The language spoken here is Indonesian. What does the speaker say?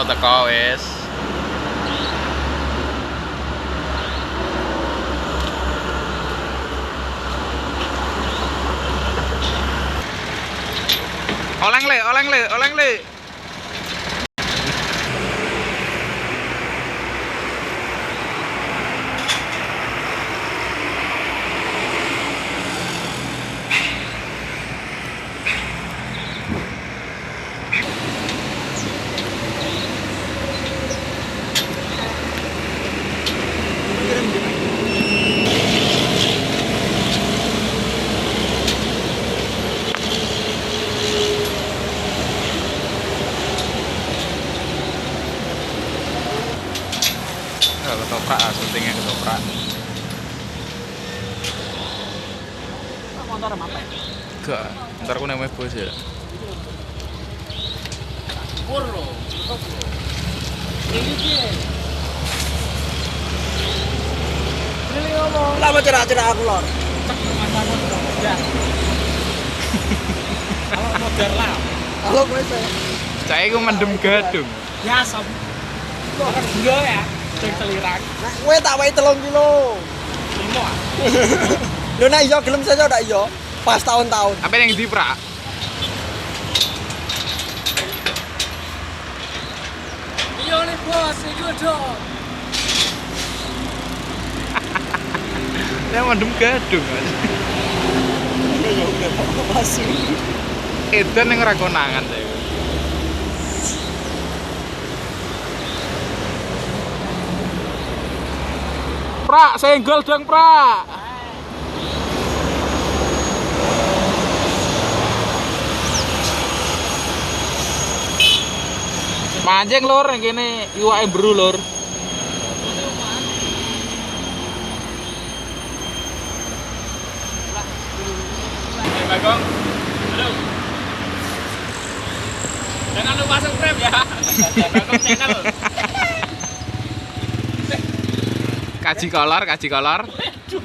teko wis. Oleng le. Ketoprak, syutingnya ketoprak. Motor apa? Gak, ntar aku namanya bos ya. Puro. Ini dia. Ini ngomong. Lama cerak-cerak aku lor. Cek masalah ya. Kalau modern lah. Halo gue saya. Saya itu mendem gadung. Ya sam. Kok kan gula ya? Cek selirang. Nah, kowe tak wae 3 kilo. Semua. Lho nek iso gelem saja ndak iso. Pas tahun-tahun. Apa yang di Pra? Iya nih bos, itu dong. Saya mendem gadung. Ya udah masih. Edan yang ora konangan saya. Pra, senggol dong, Pra. Mancing lur, kene iwake bru lur. Bagong. Halo. Jangan lupa subscribe ya. Bagong channel. Kaji kolor.